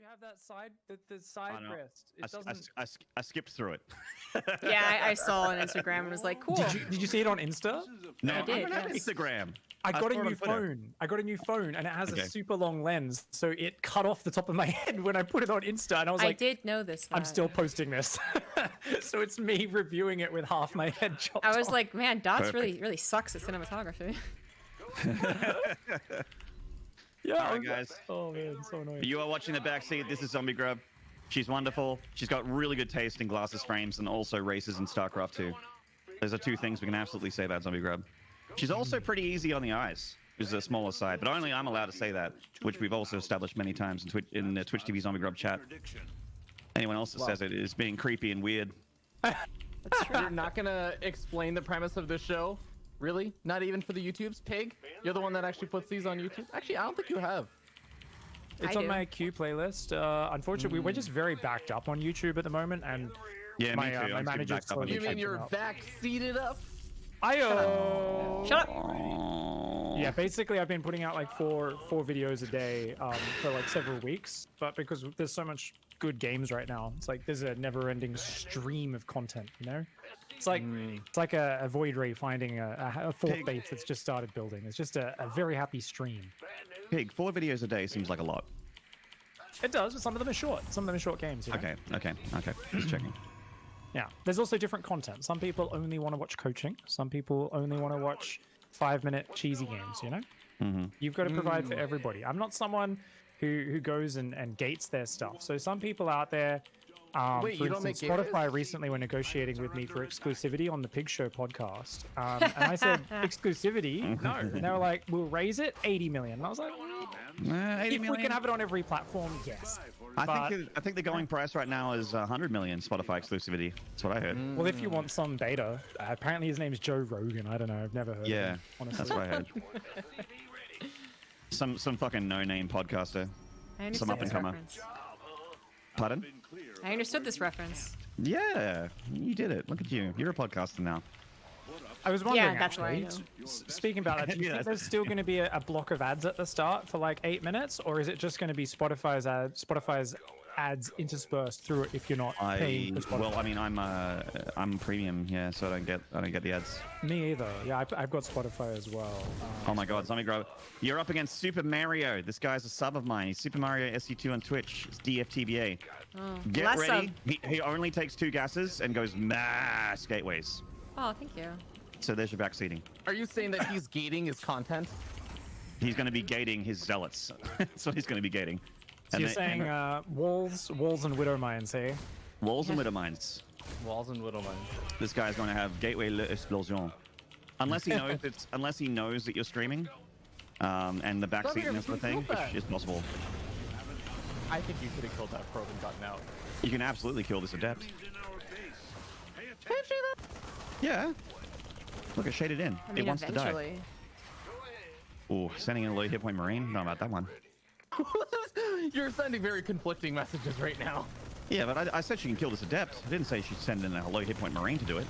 have that side, the side rest? It doesn't. I skipped through it. Yeah, I saw on Instagram and was like, cool. Did you see it on Insta? No, I did, I don't have yes. Instagram. I got a saw it new on Twitter. phone. I got a new phone, and it has Okay. a super long lens, so it cut off the top of my head when I put it on Insta, and I was I like, did know this. I'm still posting this. So it's me reviewing it with half my head chopped I was off. like, man, Dots Perfect. really sucks at cinematography. Yeah, All right, guys. Oh man, so annoying. You are watching the Backseat. This is ZombieGrub. She's wonderful. She's got really good taste in glasses frames and also races in StarCraft 2. Those are two things we can absolutely say about ZombieGrub. She's also pretty easy on the eyes, which is the smaller side, but only I'm allowed to say that, which we've also established many times in the Twitch TV ZombieGrub chat. Anyone else that says it is being creepy and weird. That's true. You're not gonna explain the premise of this show? Really? Not even for the YouTubes? Pig? You're the one that actually puts these on YouTube? Actually, I don't think you have. It's I on do. my queue playlist. Unfortunately, we're just very backed up on YouTube at the moment, and Yeah, my me too. my I'm super manager's backed up on slowly You mean catching you're up. back-seated up? Ayo! Shut up. Oh. Yeah, basically I've been putting out like four videos a day for like several weeks, but because there's so much good games right now, it's like there's a never-ending stream of content, you know? It's like a void ray finding a fourth Pig. base that's just started building. It's just a very happy stream. Pig, 4 videos a day seems like a lot. It does, but some of them are short. Some of them are short games, you know? Okay. Just checking. Yeah, there's also different content. Some people only want to watch coaching. Some people only want to watch 5-minute cheesy games, you know? You've got to provide for everybody. I'm not someone who goes and gates their stuff. So some people out there, Wait, for you don't instance, make gators? Spotify recently were negotiating with me for exclusivity on the Pig Show podcast. And I said, exclusivity? No. And they were like, we'll raise it 80 million. And I was like, well, 80 if we million? can have it on every platform, yes. I think the going price right now is 100 million Spotify exclusivity. That's what I heard. Well, if you want some beta, apparently his name's Joe Rogan. I don't know. I've never heard of Yeah, him, honestly. that's what I heard. Some fucking no-name podcaster. I understood Some up-and-comer. reference. Pardon? I understood this reference. Yeah, you did it. Look at you. You're a podcaster now. I was wondering, that's why I actually, speaking about that, do you Yeah, think there's still going to be a block of ads at the start for like 8 minutes, or is it just going to be Spotify's ads interspersed through it if you're not paying for Spotify? Well, I mean, I'm premium, yeah, so I don't get the ads. Me either. Yeah, I've got Spotify as well. Oh my God, ZombieGrub, you're up against Super Mario. This guy's a sub of mine. He's Super Mario SC2 on Twitch. It's DFTBA. Get last ready. He only takes 2 gases and goes mass gateways. Oh, thank you. So there's your backseating. Are you saying that he's gating his content? He's going to be gating his zealots. That's what he's going to be gating. So you're saying walls and widow mines, hey? Walls and widow mines. Walls and Widowmines. This guy's going to have gateway l'explosion. Unless he knows that you're streaming, and the backseating is the thing, which is possible. I think you could have killed that probe and gotten out. You can absolutely kill this adept. Yeah. Look, it shaded in. I mean, it wants to die. eventually. Ooh, sending in a low hit point marine? Not about that one. You're sending very conflicting messages right now. Yeah, but I said she can kill this adept. I didn't say she'd send in a low hit point marine to do it.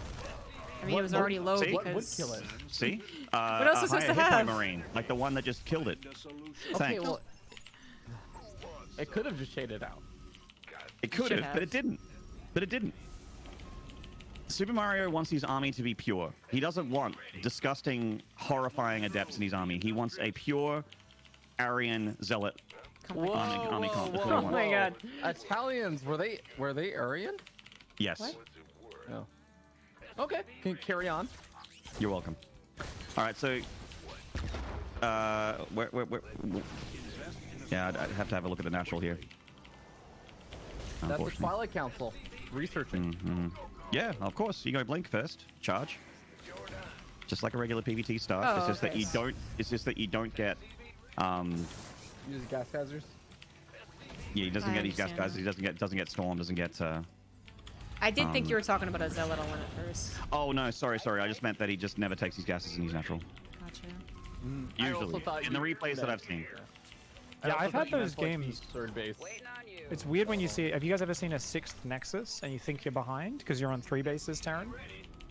I mean, it was already low see? because... What would kill it? See? What else is a supposed higher to hit point have? marine, like the one that just killed it. Okay, Thanks. well, it could have just shaded out. It could should have, but have. it didn't. But it didn't. Super Mario wants his army to be pure. He doesn't want disgusting, horrifying adepts in his army. He wants a pure Aryan zealot army comp. That's what he Oh wants. my God. Italians, were they Aryan? Yes. What? No. Okay, can you carry on? You're welcome. All right, so where yeah, I'd have to have a look at the natural here. That's the Unfortunately. Twilight Council researching. Yeah, of course. You go blink first, charge. Just like a regular PvT start. Oh, it's just okay. that you don't. It's just that you don't get. Use gas hazards. Yeah, he doesn't I get these gas guys. understand. He doesn't get storm. Doesn't get. I did think you were talking about a zealot on one at first. Oh no, sorry. I just meant that he just never takes his gases in his natural. Gotcha. I also Usually, thought in the you- replays that I've seen. Yeah, I I've also had thought you those meant, like, games. Third base. It's weird when you see. Have you guys ever seen a 6th Nexus and you think you're behind because you're on 3 bases, Taryn?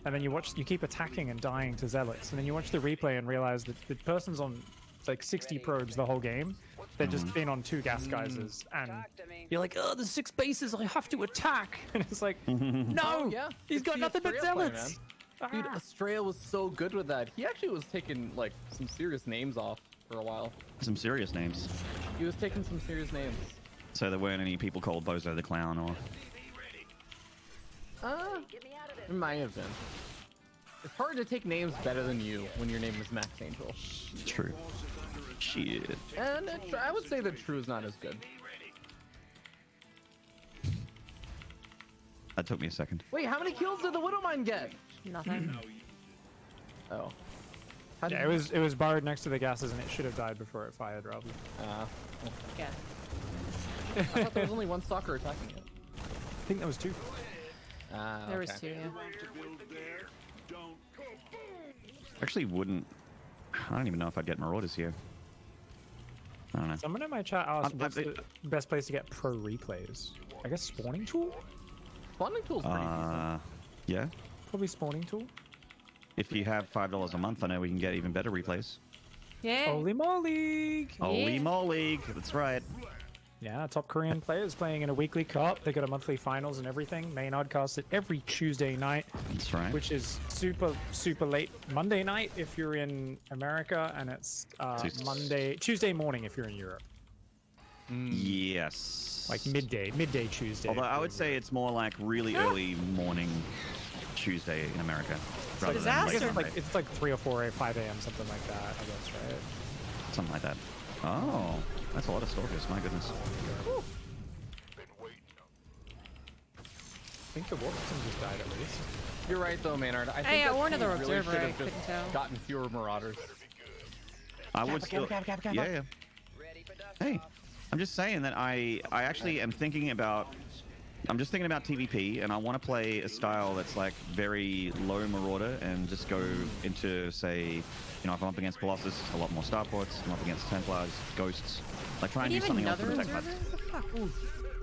And then you keep attacking and dying to zealots, and then you watch the replay and realize that the person's on like 60 probes the whole game, They're just been on 2 gas geysers, and you're like, oh, there's 6 bases, I have to attack. And it's like, no, yeah. he's It's got the nothing but Estrella play, zealots. Dude, Estrella was so good with that. He actually was taking like some serious names off for a while. Some serious names. He was taking some serious names. So there weren't any people called Bozo the Clown or... It might have been. It's hard to take names better than you when your name is Max Angel. True. Shit. And I would say that True is not as good. That took me a second. Wait, how many kills did the Widowmine get? Nothing. Oh. How did Yeah, it was buried next to the gases, and it should have died before it fired, rather. Yeah. I thought there was only one stalker attacking it. I think there was 2. There was 2, yeah. Actually wouldn't... I don't even know if I'd get Marauders here. I don't know. Someone in my chat asked what's the best place to get pro replays. I guess spawning tool? Spawning tool's pretty decent. Yeah. Probably spawning tool. If you have $5 a month, I know we can get even better replays. Yeah. Holy moly! Holy moly! That's right. Yeah, top Korean players playing in a weekly cup. They got a monthly finals and everything. Maynarde casts it every Tuesday night, That's right. which is super late Monday night if you're in America, and it's Tuesday morning if you're in Europe. Yes. Like midday Tuesday. Although I would say it's more like really early morning Tuesday in America. Rather than disaster. late It's Monday. it's like 3 or 4 or 5 a.m. something like that. I guess, right? Something like that. Oh, that's a lot of stalkers. My goodness. I think the Wolverton just died at least. You're right though, Maynard. I think Hey, that or he another really observer, should I have just couldn't tell. gotten fewer Marauders. I would still. Yeah. Hey, I'm just saying that I actually am thinking about. I'm just thinking about TVP, and I want to play a style that's like very low Marauder, and just go into, say, you know, if I'm up against Colossus, a lot more starports. I'm up against Templars, Ghosts. Like try and do Even something else another with the tech observer? labs. What the fuck?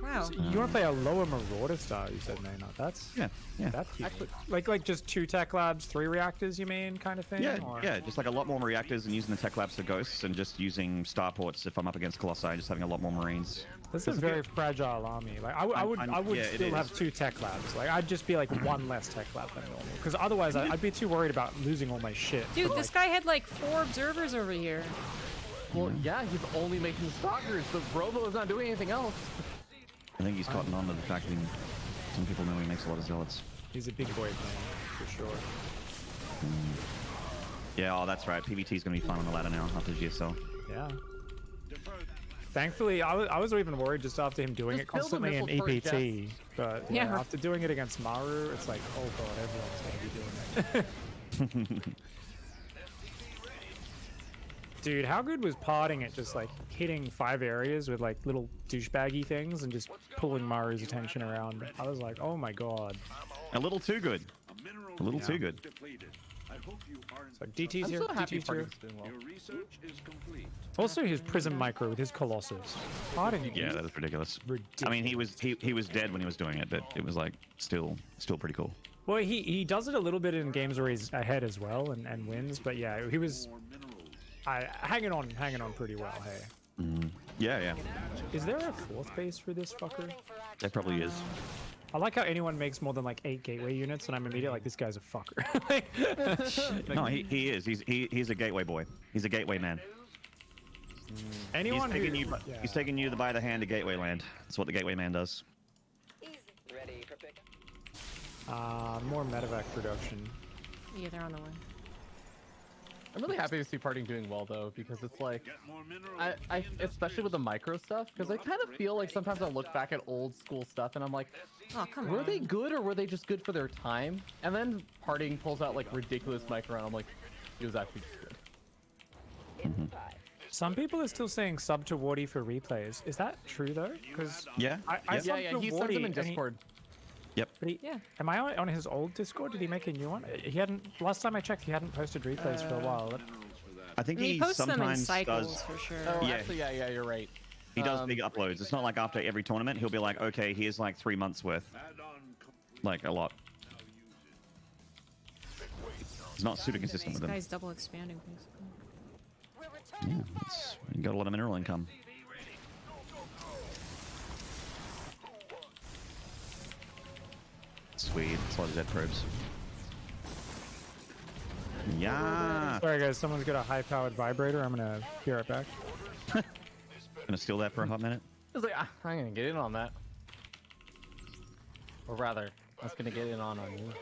Wow. You want to play a lower Marauder style? You said, Maynard. That's Yeah, yeah. that's cute. Like just 2 tech labs, 3 reactors. You mean kind of thing? Yeah, or? yeah, just like a lot more reactors and using the tech labs for ghosts, and just using starports if I'm up against Colossi, just having a lot more Marines. This is a very fragile army. Like I would yeah, it still is. have 2 tech labs. Like I'd just be like 1 less tech lab than normal. Because otherwise I'd be too worried about losing all my shit. Dude, this guy had like 4 observers over here. Well, yeah, he's only making stalkers. The Robo is not doing anything else. I think he's cotton on to the fact that some people know he makes a lot of zealots. He's a big boy player for sure. Yeah, oh, that's right. PvT's gonna be fun on the ladder now after GSL. Yeah. Thankfully, I was even worried just after him doing Just it build a constantly in missile turret, EPT. But yeah, Yeah. after doing it against Maru, it's like, oh god, everyone's gonna be doing it. Dude, how good was parting it just like hitting 5 areas with like little douchebaggy things and just pulling Maru's attention around? I was like, oh my god. A little too good. A little too good. It's like DT's I'm here, so happy DT's here. Party's doing well. Also, his Prism Micro with his Colossus. Parting, Yeah, that was ridiculous. ridiculous. I mean, he was dead when he was doing it, but it was like still pretty cool. Well, he does it a little bit in games where he's ahead as well and wins, but yeah, he was hanging on pretty well. Hey, Yeah, yeah. is there a 4th base for this fucker? There probably is. I like how anyone makes more than like 8 gateway units, and I'm immediately like, this guy's a fucker. No, he is. He's a gateway boy. He's a gateway man. Anyone He's taking you. yeah. He's taking you by the hand to gateway land. That's what the gateway man does. More medevac production. Yeah, they're on the way. I'm really happy to see Parting doing well though, because it's like, I especially with the micro stuff, because I kind of feel like sometimes I look back at old school stuff and I'm like, Oh, come were on. they good or were they just good for their time? And then Parting pulls out like ridiculous micro and I'm like, it was actually just good. Some people are still saying sub to Wardy for replays. Is that true though? Because Yeah. I yeah. subbed Yeah, to he sends them Wardy in and he- Discord. Yep. But Yeah. Am I on his old Discord? Did he make a new one? He hadn't. Last time I checked, he hadn't posted replays for a while. I think I mean, he he posts them in sometimes cycles does. for sure. Oh, Yeah. actually, yeah, you're right. He does big uploads. It's not like after every tournament he'll be like, okay, here's like 3 months worth. Like a lot. He's not super consistent This with them. guy's double expanding, basically. Yeah, you got a lot of mineral income. Sweet. It's a lot of dead probes. Yeah. Sorry guys, someone's got a high-powered vibrator. I'm gonna be right back. Gonna steal that for a hot minute. I was like, I'm gonna get in on that. Or rather, I was gonna get in on you.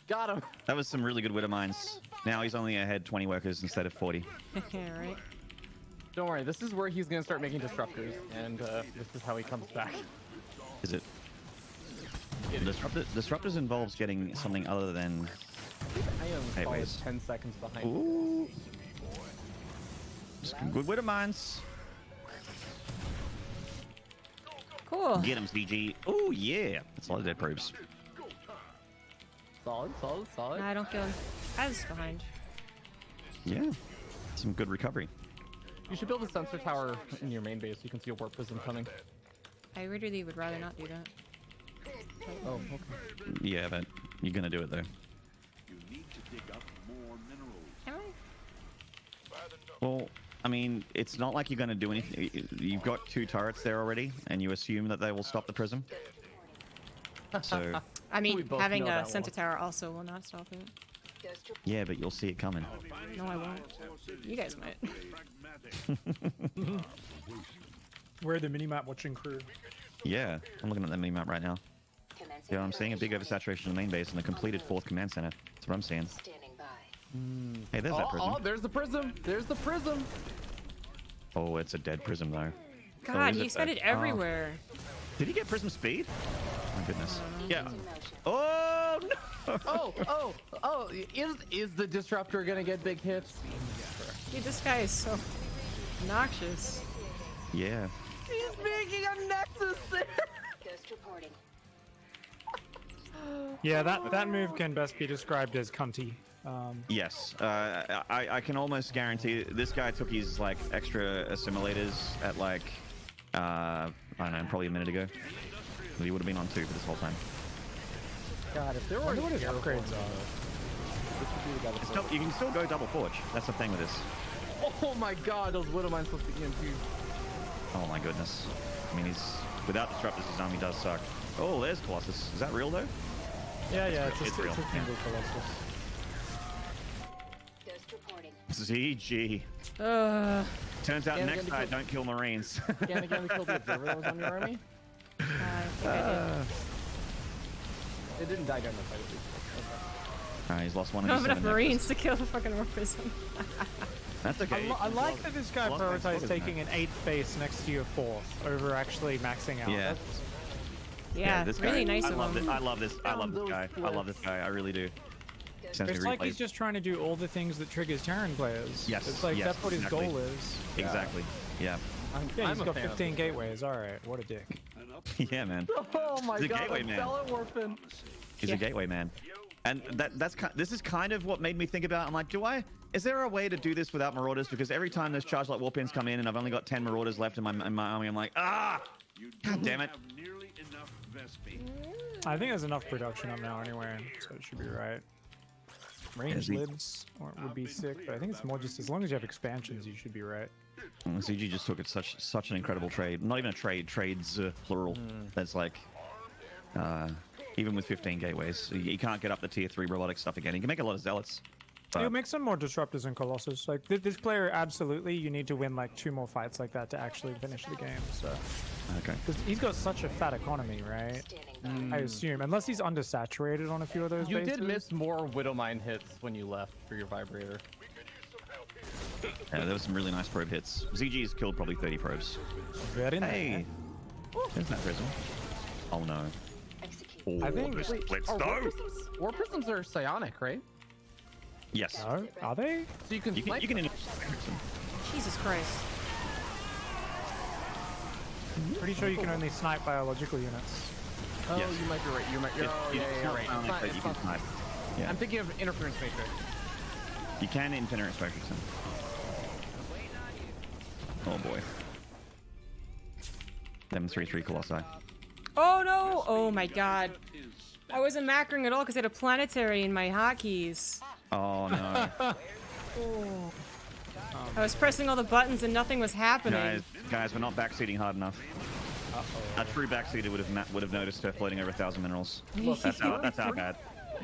Got him. That was some really good Widow Mines. Now he's only ahead 20 workers instead of 40. Yeah, right. Don't worry, this is where he's gonna start making disruptors, and this is how he comes back. Is it? Disruptors involves getting something other than... I am solid Anyways. 10 seconds behind. Ooh. Some good Widow Mines. Cool. Get him, CG. Oh, yeah. That's a lot of dead probes. Solid, solid, solid. No, I don't feel as behind. Yeah. Some good recovery. You should build a sensor tower in your main base so you can see a warp prism coming. I really would rather not do that. Oh, okay. Yeah, but you're gonna do it though. Am I? Well, I mean, it's not like you're gonna do anything. You've got 2 turrets there already, and you assume that they will stop the prism. So, I We mean, both having know a that sensor one. tower also will not stop it. yeah, but you'll see it coming. No, I won't. You guys might. We're the minimap watching crew. Yeah, I'm looking at the mini-map right now. Yeah, I'm seeing a big oversaturation in the main base and a completed 4th command center. That's what I'm seeing. Hey, there's that prism. Oh, there's the prism. There's the prism. Oh, it's a dead prism though. God, is he it expanded though? Oh. everywhere. Did he get prism speed? My goodness. Yeah. Oh no! Oh, is the disruptor gonna get big hits? Dude, this guy is so obnoxious. Yeah. He's making a nexus there. Yeah, that move can best be described as cunty. Yes. I can almost guarantee this guy took his like extra assimilators at like I don't know, probably a minute ago. He would have been on 2 for this whole time. God, if there were Wonder what his upgrades are. You can still go double forge. That's the thing with this. Oh my God, those Widow Mines supposed to be in too. Oh my goodness. I mean, he's without disruptors, his army does suck. Oh, there's Colossus. Is that real though? Yeah, it's It's real, a single Colossus. ZG. Turns out And next again, night don't kill Marines. And again, we killed the observer that was on your army. I think I It didn't die during the fight, at least. Okay. He's lost one did. of Not his enough 7 Marines to kill the fucking warp prism. That's okay. I like that this guy Well, that's prioritized good, taking an 8th base next to your 4th over actually maxing out. Yeah. Yeah, this really guy, nice of him. I love this guy. I love this guy. I really do. Sends me It's like he's replays. just trying to do all the things that triggers Terran players. Yes, It's like yes, that's what his exactly. goal is. Exactly. Yeah. Yeah, I'm he's a got fan of 15 gateways. All right, what a dick. Yeah, man. Oh my He's a God, gateway I'm man. telewarping. He's a gateway man. And this is kind of what made me think about. I'm like, is there a way to do this without marauders? Because every time those charge light warpins come in, and I've only got 10 marauders left in my army, I'm like, God damn it. I think there's enough production up now anyway, so it should be right. Range Yeah, lids would be sick, but I think it's more just as long as you have expansions, you should be right. CG just took it such an incredible trade. Not even a trade, trades plural. That's like, even with 15 gateways, you can't get up the tier 3 robotic stuff again. You can make a lot of zealots. You'll make some more disruptors and Colossus. Like this player, absolutely, you need to win like 2 more fights like that to actually finish the game. So, Okay. because he's got such a fat economy, right? I assume, unless he's undersaturated on a few of those. You bases. did miss more Widow Mine hits when you left for your vibrator. Yeah, there was some really nice probe hits. ZG's killed probably 30 probes. Very nice. Hey, there's that prism. Oh no. I think. Let's Are go. warp prisms are psionic, right? Yes. No, are they? So you can You snipe can them. Jesus Christ. Pretty sure you can only snipe biological units. Oh, Yes. you might be right. You might. Oh, yeah, It's you're not right. psionic, It's not, but it's you can not, snipe. Yeah. I'm thinking of interference matrix. You can infinite matrix him. Oh boy. Them 3/3 colossi. Oh no! Oh my God. I wasn't macroing at all because I had a planetary in my hotkeys. Oh no. I was pressing all the buttons and nothing was happening. guys, we're not backseating hard enough. A true backseater would have noticed her floating over 1,000 minerals. Look, That's how bad.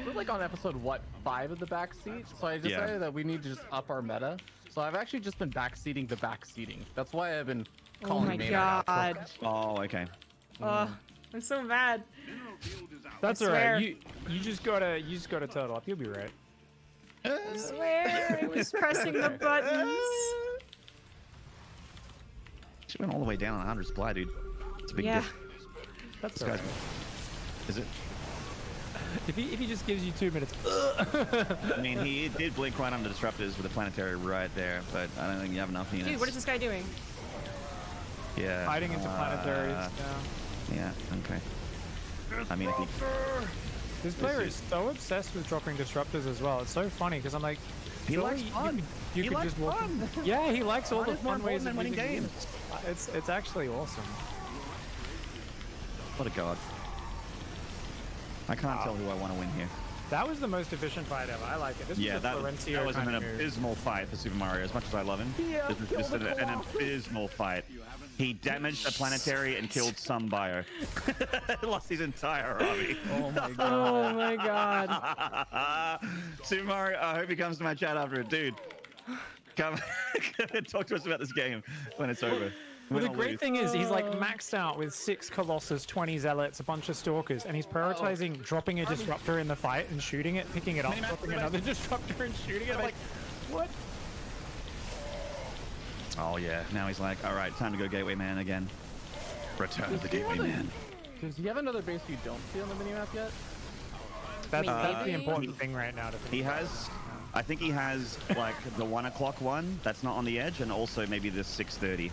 We're like on episode what 5 of the backseat, so I decided that we need to just up our meta. So I've actually just been backseating the backseating. That's why I've been calling Maynarde out. Oh, okay. Oh, I'm so mad. That's alright. You just gotta turtle up. You'll be right. I swear, I was pressing the buttons. She went all the way down on 100 supply, dude. It's a big Yeah. diff. That's This guy's... alright. Is it? If he just gives you 2 minutes. I mean, he did blink right under disruptors with a planetary right there, but I don't think you have enough units. Dude, what is this guy doing? Yeah. Hiding into planetaries. Yeah, okay. I mean, if he... This player is so obsessed with dropping disruptors as well. It's so funny because I'm like, He likes surely fun. You He could likes just walk. fun. Yeah, he likes all Fun the is more fun ways important of than winning using games. units. It's actually awesome. What a god. I can't tell who I want to win here. That was the most efficient fight ever. I like it. This Yeah, was a that Florencio was an kind of move. abysmal fight for Super Mario. As much as I love him, this was just an abysmal fight. He damaged a planetary and killed some bio. Lost his entire army. Oh my god. Oh my god. Super Mario, I hope he comes to my chat after it. Dude, come talk to us about this game when it's over. Well, the Win or great lose. thing is he's like maxed out with 6 Colossus, 20 Zealots, a bunch of Stalkers, and he's prioritizing dropping a Disruptor in the fight and shooting it, picking it up, dropping another Disruptor and shooting it. Like, what? Oh yeah, now he's like, all right, time to go Gateway Man again. Return of the Gateway Man. Does he have another base you don't see on the minimap yet? That's the Maybe. important thing right now to think He about. has, I think he has like the 1 o'clock one that's not on the edge, and also maybe the 6:30.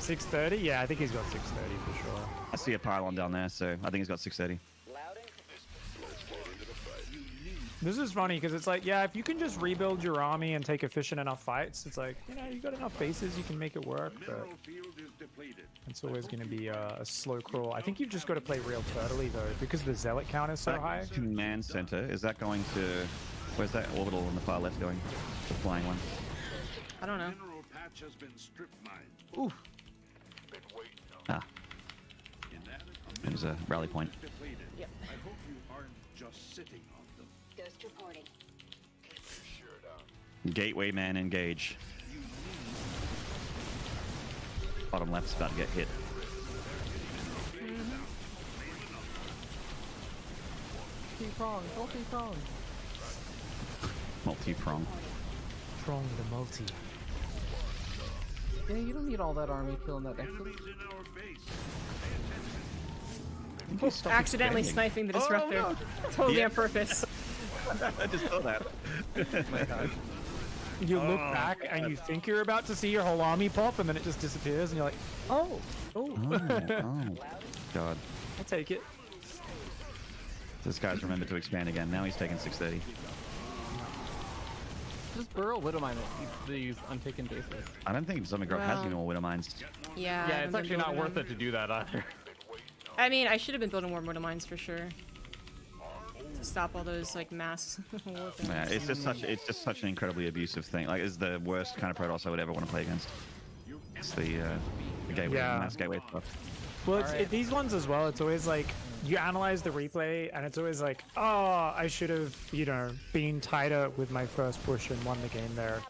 6:30? Yeah, I think he's got 6:30 for sure. I see a pylon down there, so I think he's got 6:30. This is funny because it's like, yeah, if you can just rebuild your army and take efficient enough fights, it's like, you know, you got enough bases, you can make it work, but it's always going to be a slow crawl. I think you've just got to play real turtley though, because the zealot count is so high. Command center, is that going to, where's that orbital on the far left going? The flying one. I don't know. Ooh. Ah. It was a rally point. Yep. Ghost reporting. Gateway Man engage. Bottom left's about to get hit. Multi-prong, multi-prong. Multi-prong. Prong the multi. Yeah, you don't need all that army killing that exit. Accidentally sniping the disruptor. no. Totally Yeah. on purpose. I just saw that. My god. You look back and you think you're about to see your whole army pop, and then it just disappears, and you're like, oh, Oh, God. I'll take it. This guy's remembered to expand again. Now he's taking 6:30. Just burrow Widowmine these untaken bases. I don't think ZombieGrub has any more Widow Mines. Yeah. Yeah, I've it's been actually not building worth them. it to do that either. I mean, I should have been building more Mortal Mines for sure. To stop all those like mass warfare. Yeah, it's just such an incredibly abusive thing. Like, it's the worst kind of Protoss I would ever want to play against. It's the gateway, Yeah. mass gateway stuff. Well, these ones as well, it's always like, you analyze the replay, and it's always like, oh, I should have, you know, been tighter with my first push and won the game there.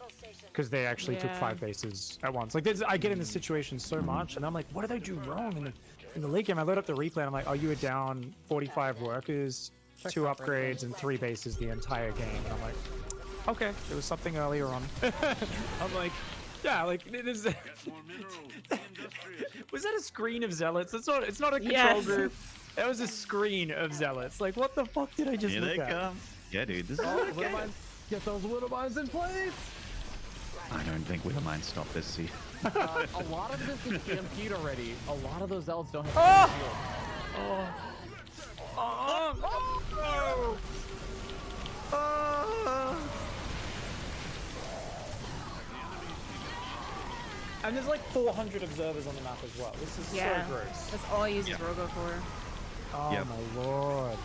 Because they actually took Yeah. 5 bases at once. Like, I get in this situation so much, and I'm like, what did I do wrong? In the late game, I load up the replay, and I'm like, oh, you were down 45 workers, 2 upgrades, and 3 bases the entire game. And I'm like, okay, there was something earlier on. I'm like, yeah, like, it is... Was that a screen of zealots? It's not a control Yes. group. That was a screen of zealots. Like, what the fuck did I just Here look they at? come. Yeah, dude, this is Widowmines, get those Widowmines in place! I don't think Widow Mines stop this. See, A lot of this is stampede already. A lot of those zealots don't have Oh! shield. And there's like 400 observers on the map as well. This is Yeah. so gross. That's all I use is Robo for. Oh Yep. my lord.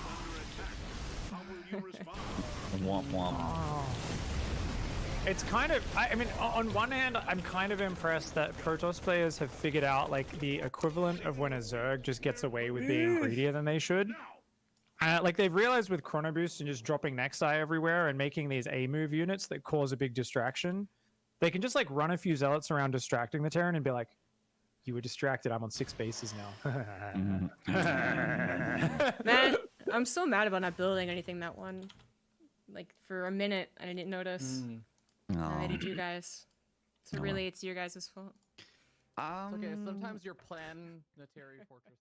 womp womp. Oh. it's kind of, I mean, on one hand, I'm kind of impressed that Protoss players have figured out like the equivalent of when a Zerg just gets away with being greedier than they should. Like they've realized with Chrono Boost and just dropping Nexi everywhere and making these A-move units that cause a big distraction, they can just like run a few Zealots around distracting the Terran and be like, you were distracted, I'm on 6 bases now. Man, I'm so mad about not building anything that one. Like, for a minute, I didn't notice. I did you guys. So really, it's your guys' fault. Okay, sometimes your planetary fortress